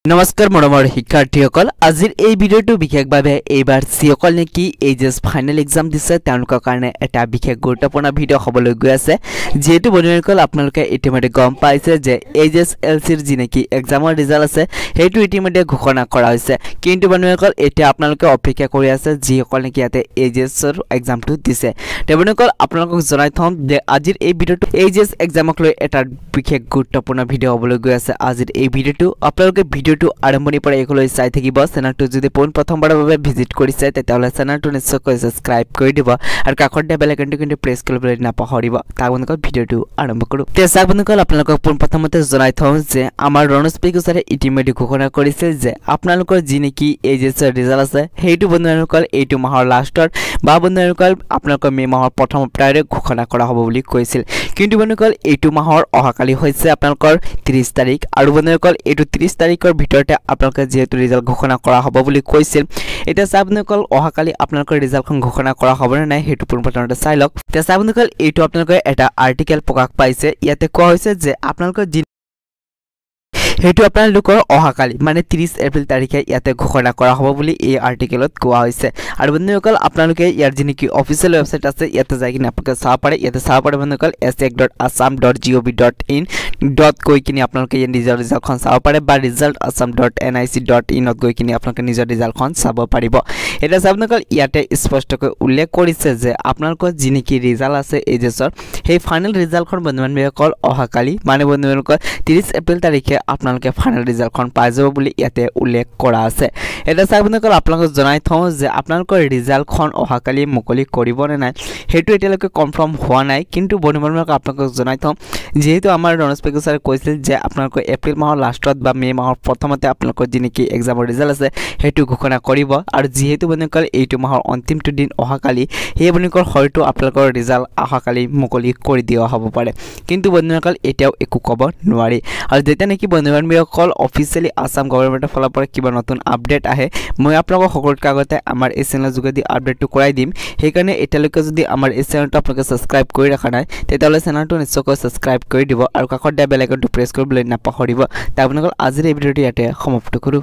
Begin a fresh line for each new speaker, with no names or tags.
নমস্কাৰ মৰমৰ শিক্ষাৰ্থীসকল আজিৰ এই ভিডিঅ'টো বিশেষভাৱে এইবাৰ যিসকল নেকি এইচএছ ফাইনেল এক্সাম দিছে তেওঁলোকৰ কাৰণে এটা বিশেষ গুৰুত্বপূৰ্ণ ভিডিঅ' হ'বলৈ গৈ আছে যেহেতু বন্ধুসকল আপোনালোকে ইতিমধ্যে গম পাইছে যে এইচএছ এলচিৰ যি নেকি এক্সামৰ ৰিজাল্ট আছে সেইটো ইতিমধ্যে ঘোষণা কৰা হৈছে কিন্তু বন্ধুসকল এতিয়া আপোনালোকে অপেক্ষা কৰি আছে যিসকল নেকি ইয়াতে এইচএছৰ এক্সামটো দিছে বন্ধুসকল আপোনালোকক জনাই থম যে আজিৰ এই ভিডিঅ'টো এইচএছ এক্সামক লৈ এটা বিশেষ গুৰুত্বপূৰ্ণ ভিডিঅ' হ'বলৈ গৈ আছে আজিৰ এই ভিডিঅ'টো আপোনালোকে ভিডিঅ'টো আৰম্ভণিৰ পৰা একলৈ চাই থাকিব চেনেলটো যদি প্ৰথমবাৰৰ বাবে ভিজিট কৰিছে তেতিয়াহ'লে চেনেলটো নিশ্চয়কৈ সাবস্ক্ৰাইব কৰি দিব আৰু কাষৰ বেল আইকনটো কিন্তু প্ৰেছ কৰিবলৈ নাপাহৰিব তাৰ বন্ধুসকল ভিডিঅ'টো আৰম্ভ কৰোঁ তেজা বন্ধুসকল আপোনালোকক প্ৰথমতে জনাই থওঁ যে আমাৰ ৰনজ পেগুচাৰে ইতিমধ্যে ঘোষণা কৰিছে যে আপোনালোকৰ যি নেকি এইচএছৰ ৰিজাল্ট আছে সেইটো বন্ধুসকল এইটো মাহৰ লাষ্টত বা বন্ধুসকল আপোনালোকৰ মে মাহৰ প্ৰথম সপ্তাহৰে ঘোষণা কৰা হ'ব বুলি কৈছিল কিন্তু বন্ধুসকল এইটো মাহৰ অহাকালি হৈছে আপোনালোকৰ 30 তাৰিখ আৰু বন্ধুসকল এইটো 30 তাৰিখৰ ভিতৰতে আপোনালোকে যেহেতু ৰিজাল্ট ঘোষণা কৰা হ'ব বুলি কৈছিল এটা বন্ধুসকল অহাকালি আপোনালোকৰ ৰিজাল্টখন ঘোষণা কৰা হ'ব নে নাই সেইটো প্ৰথমতে চাই লওক তেজা বন্ধুসকল এইটো আপোনালোকে এটা আৰ্টিকেল প্ৰকাশ পাইছে ইয়াতে কোৱা হৈছে যে আপোনালোকৰ হেতু আপোনালোকৰ অহাকালি মানে 30 এপ্ৰিল তাৰিখে ইয়াতে ঘোষণা কৰা হ'ব বুলি এই আৰ্টিকেলত কোৱা হৈছে আৰু বন্ধুসকল আপোনালোকে ইয়াৰ যি নেকি অফিচিয়েল ৱেবসাইট আছে ইয়াতে যাই কিনে আপোনালোকে চাব পাৰে ইয়াতে চাব পাৰে বন্ধুসকল sec.assam.gov.in গৈ কিনে আপোনালোকে এই নিজৰ ৰিজাল্টখন চাব পাৰে বা result.assam.nic.in গৈ কিনে আপোনালোকে নিজৰ ৰিজাল্টখন চাব পাৰিব এটা বন্ধুসকল ইয়াতে স্পষ্টকৈ উল্লেখ কৰিছে যে আপোনালোকৰ যি নেকি ৰিজাল্ট আছে এইচএছৰ সেই ফাইনেল ৰিজাল্টখন বন্ধুসকল অহাকালি মানে বন্ধুসকল 30 এপ্ৰিল তাৰিখে আপোনালোকে ফাইনেল ৰিজাল্টখন পাই যাব বুলি ইয়াতে উল্লেখ কৰা আছে এটা বন্ধুসকল আপোনালোকক জনাই থওঁ যে আপোনালোকৰ ৰিজাল্টখন অহাকালি মুকলি কৰিব নে নাই হেতু এতিয়ালৈকে কনফাৰ্ম হোৱা নাই কিন্তু বন্ধুসকল আপোনালোকক জনাই থওঁ যেহেতু আমাৰ ৰনজ পেগুচাৰে কৈছিল যে আপোনালোকৰ এপ্ৰিল মাহৰ লাষ্টত বা মে মাহৰ প্ৰথমতে আপোনালোকৰ যি নেকি এক্সামৰ ৰিজাল্ট আছে হেতু ঘোষণা কৰিব আৰু যেহেতু বন্ধুসকল এইটো মাহৰ অন্তিমটো দিন অহাকালি সেই বন্ধুসকল হয়তো আপোনালোকৰ ৰিজাল্ট অহাকালি মুকলি কৰি দিয়া হ'ব পাৰে কিন্তু বন্ধুসকল এতিয়াও একো ক'ব নোৱাৰি আৰু যেতিয়া নেকি বন্ধুসকল অফিচিয়েলি আসাম গভৰ্ণমেণ্টৰ ফালৰ পৰা কিবা নতুন আপডেট আহে মই আপোনালোকক সকলোতকৈ আগতে আমাৰ এই চেনেলৰ যোগেদি আপডেটটো কৰাই দিম সেইকাৰণে এতিয়ালৈকে যদি আমাৰ এই চেনেলটো আপোনালোকে সাবস্ক্ৰাইব কৰি ৰাখা নাই তেতিয়াহ'লে চেনেলটো নিশ্চয়কৈ সাবস্ক্ৰাইব কৰি দিব আৰু কাষৰ বেল আইকনটো প্ৰেছ কৰিবলৈ নাপাহৰিব তাৰ বন্ধুসকল আজিৰ এই ভিডিঅ'টো ইয়াতে সমাপ্ত কৰোঁ।